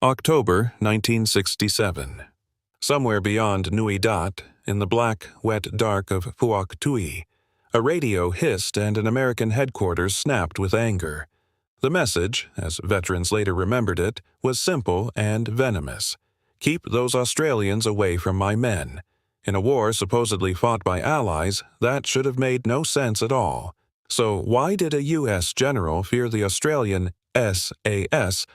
October 1967. Somewhere beyond Nui Dat, in the black, wet dark of Phuoc Tui, a radio hissed and an American headquarters snapped with anger. The message, as veterans later remembered it, was simple and venomous. Keep those Australians away from my men. In a war supposedly fought by allies, that should have made no sense at all. So why did a U.S. general fear the Australian SAS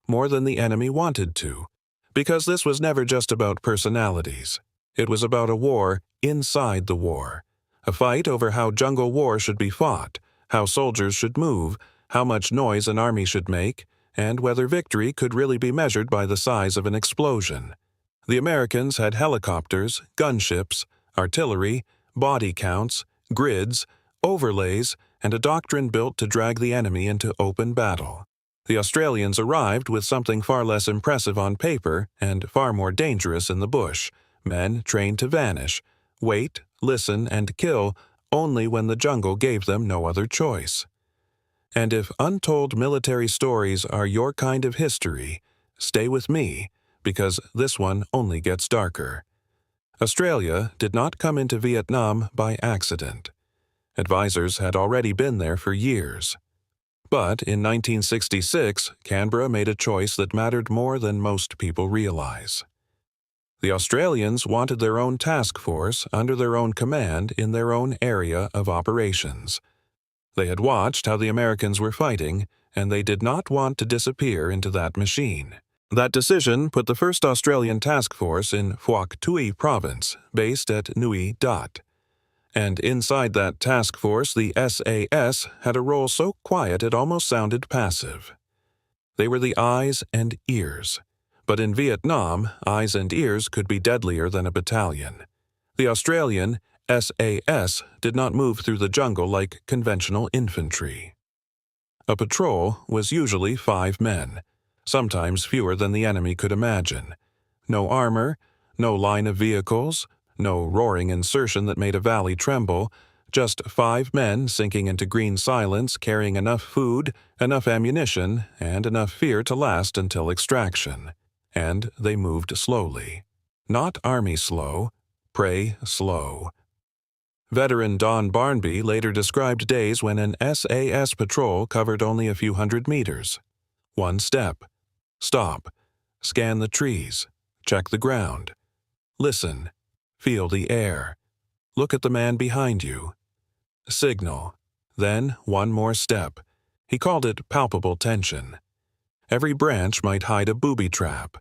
more than the enemy wanted to? Because this was never just about personalities. It was about a war inside the war. A fight over how jungle war should be fought, how soldiers should move, how much noise an army should make, and whether victory could really be measured by the size of an explosion. The Americans had helicopters, gunships, artillery, body counts, grids, overlays, and a doctrine built to drag the enemy into open battle. The Australians arrived with something far less impressive on paper and far more dangerous in the bush, men trained to vanish, wait, listen, and kill only when the jungle gave them no other choice. And if untold military stories are your kind of history, stay with me, because this one only gets darker. Australia did not come into Vietnam by accident. Advisors had already been there for years. But in 1966, Canberra made a choice that mattered more than most people realize. The Australians wanted their own task force under their own command in their own area of operations. They had watched how the Americans were fighting, and they did not want to disappear into that machine. That decision put the 1st Australian Task Force in Phuoc Tui Province, based at Nui Dat. And inside that task force, the SAS had a role so quiet it almost sounded passive. They were the eyes and ears. But in Vietnam, eyes and ears could be deadlier than a battalion. The Australian SAS did not move through the jungle like conventional infantry. A patrol was usually 5 men, sometimes fewer than the enemy could imagine. No armor, no line of vehicles, no roaring insertion that made a valley tremble, just 5 men sinking into green silence, carrying enough food, enough ammunition, and enough fear to last until extraction. And they moved slowly. Not army slow, prey slow. Veteran Don Barnby later described days when an SAS patrol covered only a few hundred meters. 1 step. Stop. Scan the trees. Check the ground. Listen. Feel the air. Look at the man behind you. Signal. Then 1 more step. He called it palpable tension. Every branch might hide a booby trap.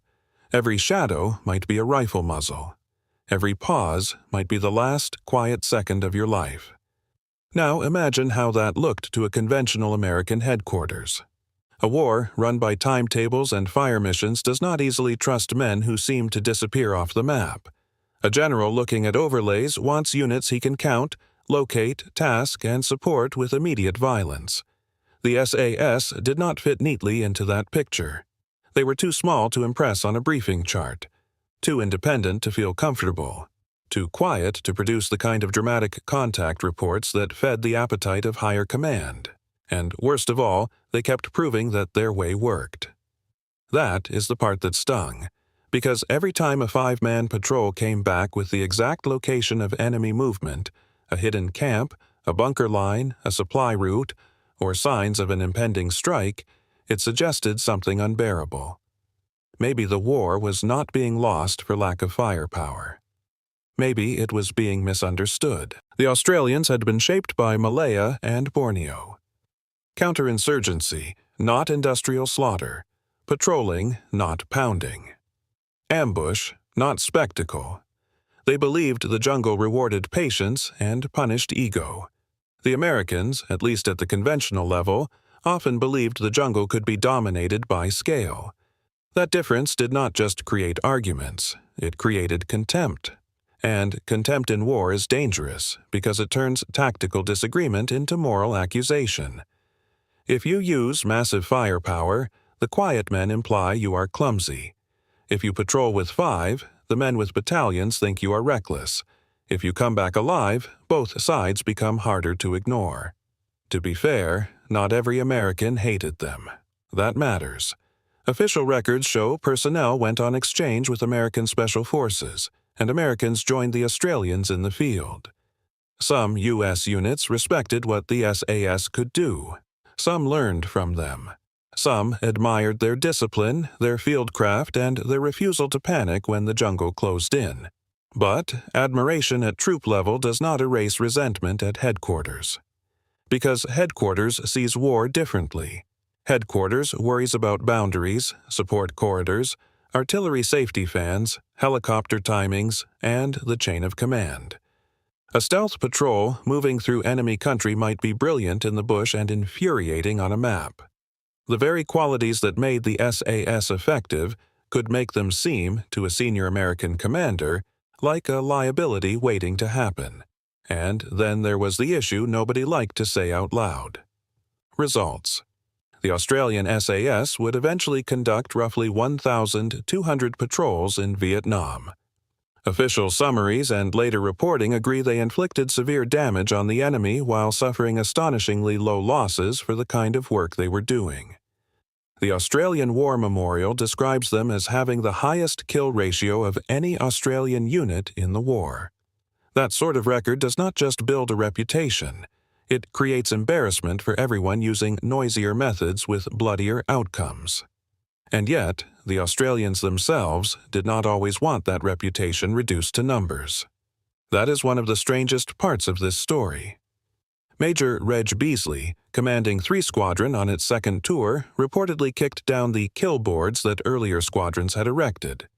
Every shadow might be a rifle muzzle. Every pause might be the last quiet second of your life. Now imagine how that looked to a conventional American headquarters. A war run by timetables and fire missions does not easily trust men who seem to disappear off the map. A general looking at overlays wants units he can count, locate, task, and support with immediate violence. The SAS did not fit neatly into that picture. They were too small to impress on a briefing chart, too independent to feel comfortable, too quiet to produce the kind of dramatic contact reports that fed the appetite of higher command. And worst of all, they kept proving that their way worked. That is the part that stung, because every time a 5-man patrol came back with the exact location of enemy movement, a hidden camp, a bunker line, a supply route, or signs of an impending strike, it suggested something unbearable. Maybe the war was not being lost for lack of firepower. Maybe it was being misunderstood. The Australians had been shaped by Malaya and Borneo. Counterinsurgency, not industrial slaughter. Patrolling, not pounding. Ambush, not spectacle. They believed the jungle rewarded patience and punished ego. The Americans, at least at the conventional level, often believed the jungle could be dominated by scale. That difference did not just create arguments, it created contempt. And contempt in war is dangerous because it turns tactical disagreement into moral accusation. If you use massive firepower, the quiet men imply you are clumsy. If you patrol with 5, the men with battalions think you are reckless. If you come back alive, both sides become harder to ignore. To be fair, not every American hated them. That matters. Official records show personnel went on exchange with American Special Forces, and Americans joined the Australians in the field. Some U.S. units respected what the SAS could do. Some learned from them. Some admired their discipline, their fieldcraft, and their refusal to panic when the jungle closed in. But admiration at troop level does not erase resentment at headquarters. Because headquarters sees war differently. Headquarters worries about boundaries, support corridors, artillery safety fans, helicopter timings, and the chain of command. A stealth patrol moving through enemy country might be brilliant in the bush and infuriating on a map. The very qualities that made the SAS effective could make them seem, to a senior American commander, like a liability waiting to happen. And then there was the issue nobody liked to say out loud. Results. The Australian SAS would eventually conduct roughly 1,200 patrols in Vietnam. Official summaries and later reporting agree they inflicted severe damage on the enemy while suffering astonishingly low losses for the kind of work they were doing. The Australian War Memorial describes them as having the highest kill ratio of any Australian unit in the war. That sort of record does not just build a reputation. It creates embarrassment for everyone using noisier methods with bloodier outcomes. And yet, the Australians themselves did not always want that reputation reduced to numbers. That is one of the strangest parts of this story. Major Reg Beasley, commanding 3 Squadron on its second tour, reportedly kicked down the kill boards that earlier squadrons had erected.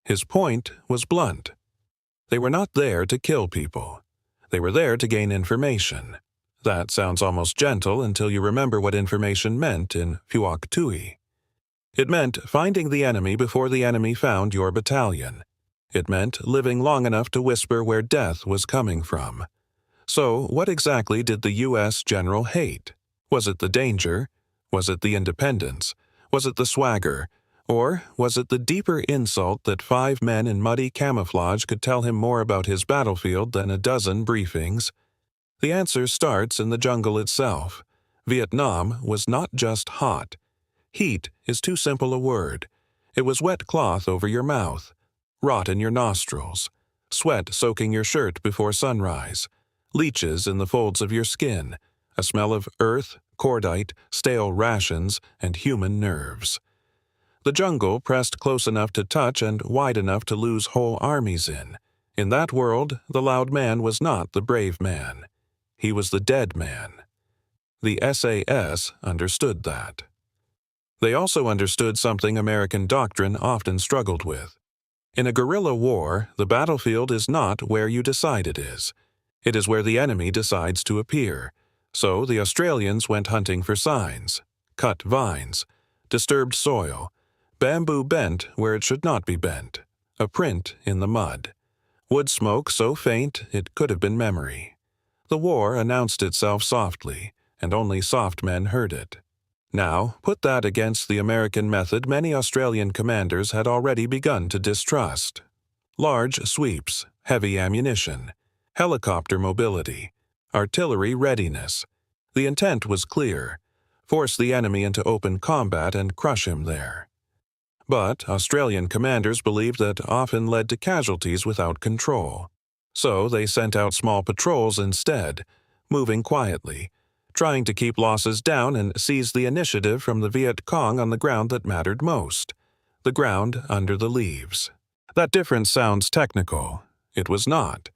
His point was blunt. They were not there to kill people. They were there to gain information. That sounds almost gentle until you remember what information meant in Phuoc Tui. It meant finding the enemy before the enemy found your battalion. It meant living long enough to whisper where death was coming from. So, what exactly did the U.S. general hate? Was it the danger? Was it the independence? Was it the swagger? Or was it the deeper insult that 5 men in muddy camouflage could tell him more about his battlefield than a dozen briefings? The answer starts in the jungle itself. Vietnam was not just hot. Heat is too simple a word. It was wet cloth over your mouth, rot in your nostrils, sweat soaking your shirt before sunrise, leeches in the folds of your skin, a smell of earth, cordite, stale rations, and human nerves. The jungle pressed close enough to touch and wide enough to lose whole armies in. In that world, the loud man was not the brave man. He was the dead man. The SAS understood that. They also understood something American doctrine often struggled with. In a guerrilla war, the battlefield is not where you decide it is. It is where the enemy decides to appear. So the Australians went hunting for signs, cut vines, disturbed soil, bamboo bent where it should not be bent, a print in the mud, wood smoke so faint it could have been memory. The war announced itself softly, and only soft men heard it. Now, put that against the American method many Australian commanders had already begun to distrust. Large sweeps, heavy ammunition, helicopter mobility, artillery readiness. The intent was clear: force the enemy into open combat and crush him there. But Australian commanders believed that often led to casualties without control. So they sent out small patrols instead, moving quietly, trying to keep losses down and seize the initiative from the Viet Cong on the ground that mattered most, the ground under the leaves. That difference sounds technical. It was not.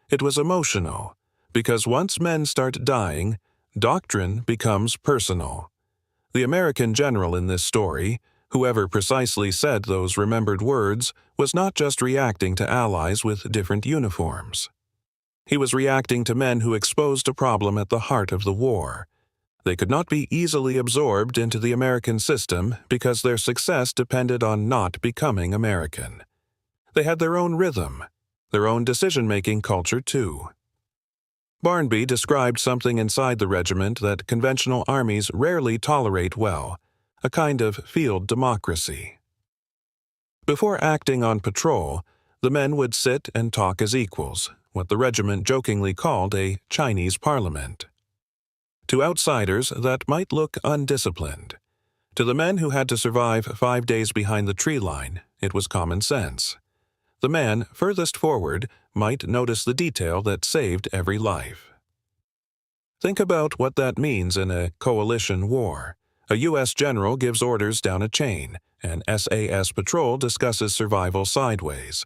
It was emotional, because once men start dying, doctrine becomes personal. The American general in this story, whoever precisely said those remembered words, was not just reacting to allies with different uniforms. He was reacting to men who exposed a problem at the heart of the war. They could not be easily absorbed into the American system because their success depended on not becoming American. They had their own rhythm, their own decision-making culture too. Barnby described something inside the regiment that conventional armies rarely tolerate well, a kind of field democracy. Before acting on patrol, the men would sit and talk as equals, what the regiment jokingly called a Chinese parliament. To outsiders, that might look undisciplined. To the men who had to survive 5 days behind the tree line, it was common sense. The man furthest forward might notice the detail that saved every life. Think about what that means in a coalition war. A U.S. general gives orders down a chain. An SAS patrol discusses survival sideways.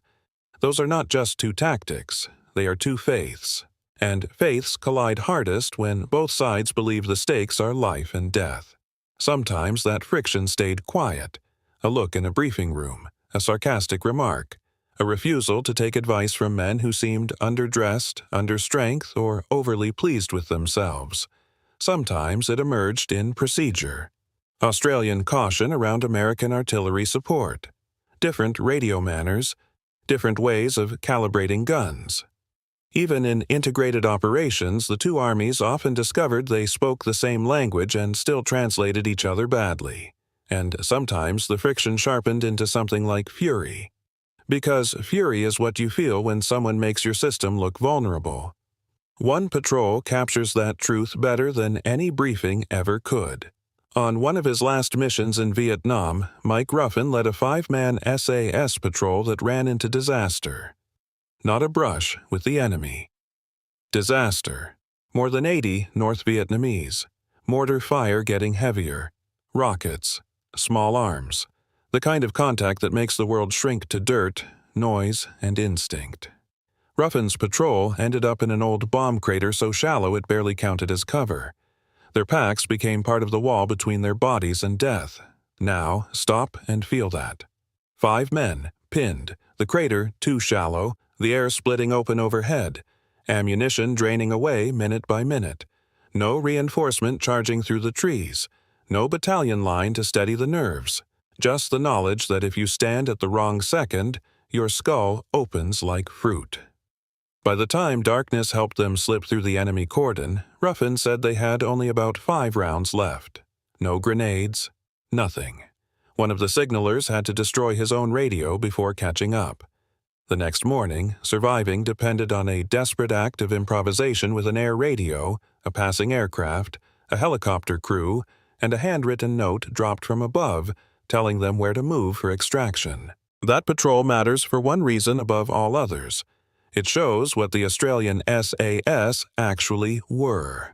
Those are not just two tactics, they are two faiths. And faiths collide hardest when both sides believe the stakes are life and death. Sometimes that friction stayed quiet. A look in a briefing room, a sarcastic remark, a refusal to take advice from men who seemed underdressed, under strength, or overly pleased with themselves. Sometimes it emerged in procedure. Australian caution around American artillery support. Different radio manners. Different ways of calibrating guns. Even in integrated operations, the two armies often discovered they spoke the same language and still translated each other badly. And sometimes the friction sharpened into something like fury. Because fury is what you feel when someone makes your system look vulnerable. One patrol captures that truth better than any briefing ever could. On one of his last missions in Vietnam, Mike Ruffin led a 5-man SAS patrol that ran into disaster. Not a brush with the enemy. Disaster. More than 80 North Vietnamese. Mortar fire getting heavier. Rockets. Small arms. The kind of contact that makes the world shrink to dirt, noise, and instinct. Ruffin's patrol ended up in an old bomb crater so shallow it barely counted as cover. Their packs became part of the wall between their bodies and death. Now, stop and feel that. 5 men, pinned, the crater too shallow, the air splitting open overhead, ammunition draining away minute by minute, no reinforcement charging through the trees, no battalion line to steady the nerves, just the knowledge that if you stand at the wrong second, your skull opens like fruit. By the time darkness helped them slip through the enemy cordon, Ruffin said they had only about 5 rounds left. No grenades, nothing. One of the signalers had to destroy his own radio before catching up. The next morning, surviving depended on a desperate act of improvisation with an air radio, a passing aircraft, a helicopter crew, and a handwritten note dropped from above telling them where to move for extraction. That patrol matters for one reason above all others. It shows what the Australian SAS actually were.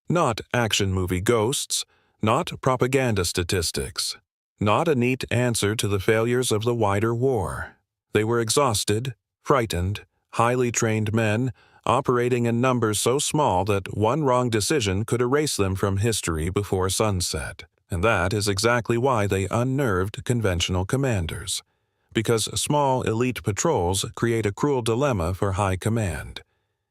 Not action movie ghosts, not propaganda statistics, not a neat answer to the failures of the wider war. They were exhausted, frightened, highly trained men, operating in numbers so small that one wrong decision could erase them from history before sunset. And that is exactly why they unnerved conventional commanders. Because small elite patrols create a cruel dilemma for high command.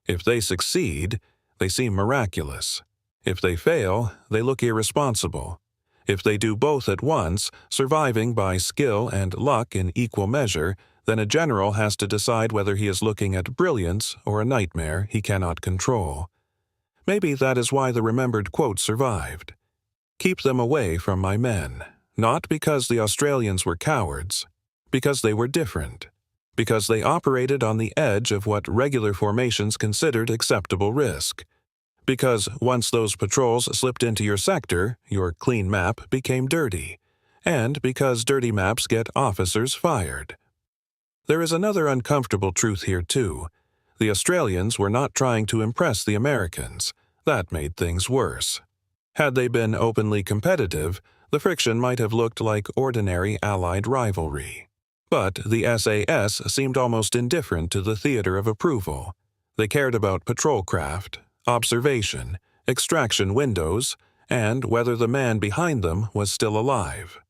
If they succeed, they seem miraculous. If they fail, they look irresponsible. If they do both at once, surviving by skill and luck in equal measure, then a general has to decide whether he is looking at brilliance or a nightmare he cannot control. Maybe that is why the remembered quote survived. Keep them away from my men, not because the Australians were cowards, because they were different, because they operated on the edge of what regular formations considered acceptable risk, because once those patrols slipped into your sector, your clean map became dirty, and because dirty maps get officers fired. There is another uncomfortable truth here too. The Australians were not trying to impress the Americans. That made things worse. Had they been openly competitive, the friction might have looked like ordinary Allied rivalry. But the SAS seemed almost indifferent to the theater of approval. They cared about patrol craft, observation, extraction windows, and whether the man behind them was still alive.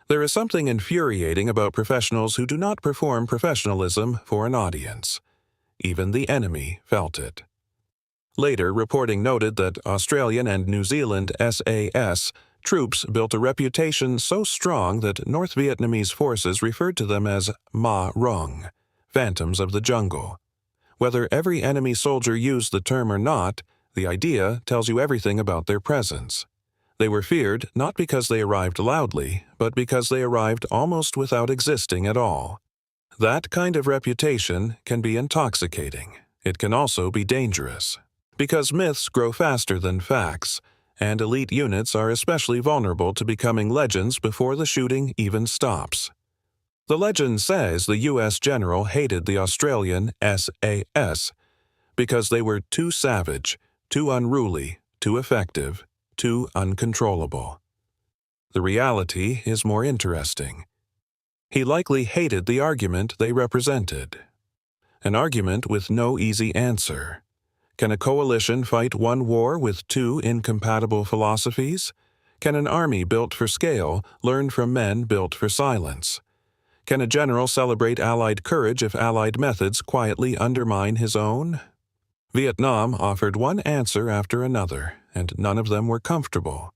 There is something infuriating about professionals who do not perform professionalism for an audience. Even the enemy felt it. Later, reporting noted that Australian and New Zealand SAS troops built a reputation so strong that North Vietnamese forces referred to them as Ma Rong, phantoms of the jungle. Whether every enemy soldier used the term or not, the idea tells you everything about their presence. They were feared not because they arrived loudly, but because they arrived almost without existing at all. That kind of reputation can be intoxicating. It can also be dangerous. Because myths grow faster than facts, and elite units are especially vulnerable to becoming legends before the shooting even stops. The legend says the U.S. general hated the Australian SAS because they were too savage, too unruly, too effective, too uncontrollable. The reality is more interesting. He likely hated the argument they represented. An argument with no easy answer. Can a coalition fight one war with two incompatible philosophies? Can an army built for scale learn from men built for silence? Can a general celebrate Allied courage if Allied methods quietly undermine his own? Vietnam offered one answer after another, and none of them were comfortable.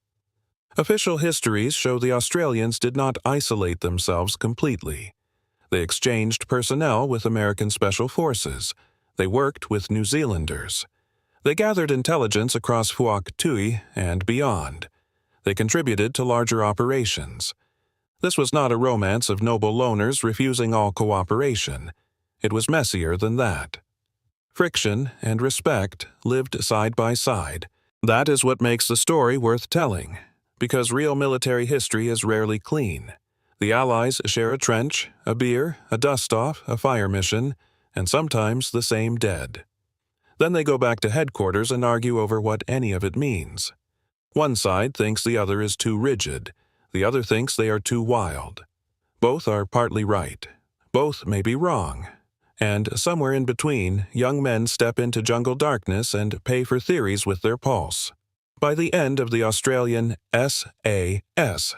Official histories show the Australians did not isolate themselves completely. They exchanged personnel with American Special Forces. They worked with New Zealanders. They gathered intelligence across Phuoc Tuy and beyond. They contributed to larger operations. This was not a romance of noble loners refusing all cooperation. It was messier than that. Friction and respect lived side by side. That is what makes the story worth telling, because real military history is rarely clean. The Allies share a trench, a beer, a dust-off, a fire mission, and sometimes the same dead. Then they go back to headquarters and argue over what any of it means. One side thinks the other is too rigid. The other thinks they are too wild. Both are partly right. Both may be wrong. And somewhere in between, young men step into jungle darkness and pay for theories with their pulse. By the end of the Australian SAS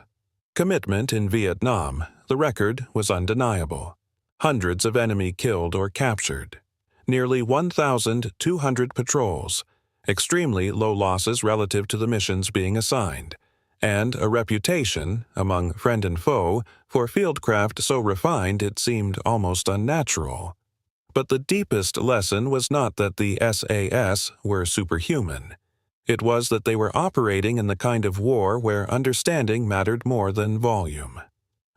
commitment in Vietnam, the record was undeniable. Hundreds of enemy killed or captured. Nearly 1,200 patrols, extremely low losses relative to the missions being assigned, and a reputation, among friend and foe, for fieldcraft so refined it seemed almost unnatural. But the deepest lesson was not that the SAS were superhuman. It was that they were operating in the kind of war where understanding mattered more than volume.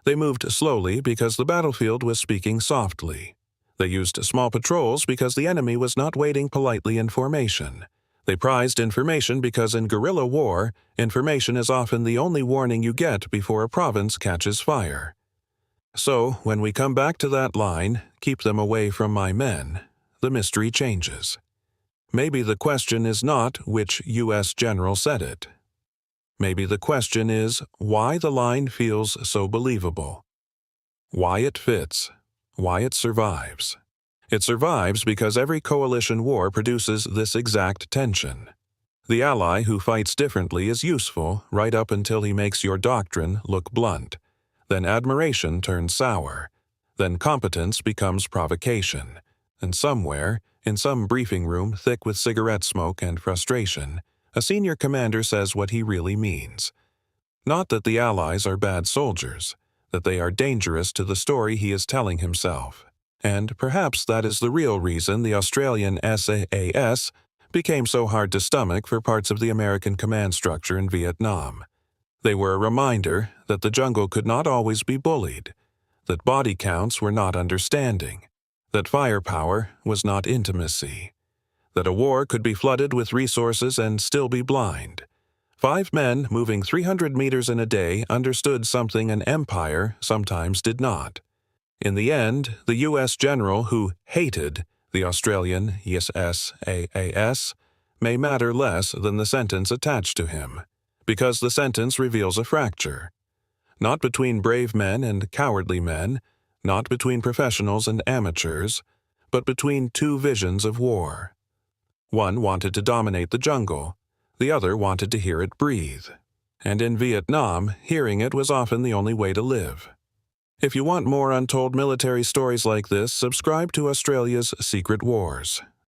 They moved slowly because the battlefield was speaking softly. They used small patrols because the enemy was not waiting politely in formation. They prized information because in guerrilla war, information is often the only warning you get before a province catches fire. So, when we come back to that line, "Keep them away from my men," the mystery changes. Maybe the question is not which U.S. general said it. Maybe the question is why the line feels so believable. Why it fits. Why it survives. It survives because every coalition war produces this exact tension. The ally who fights differently is useful right up until he makes your doctrine look blunt. Then admiration turns sour. Then competence becomes provocation. And somewhere, in some briefing room thick with cigarette smoke and frustration, a senior commander says what he really means. Not that the Allies are bad soldiers, that they are dangerous to the story he is telling himself. And perhaps that is the real reason the Australian SAS became so hard to stomach for parts of the American command structure in Vietnam. They were a reminder that the jungle could not always be bullied, that body counts were not understanding, that firepower was not intimacy, that a war could be flooded with resources and still be blind. 5 men moving 300 meters in a day understood something an empire sometimes did not. In the end, the U.S. general who hated the Australian SAS may matter less than the sentence attached to him, because the sentence reveals a fracture. Not between brave men and cowardly men, not between professionals and amateurs, but between two visions of war. One wanted to dominate the jungle, the other wanted to hear it breathe. And in Vietnam, hearing it was often the only way to live. If you want more untold military stories like this, subscribe to Australia's Secret Wars.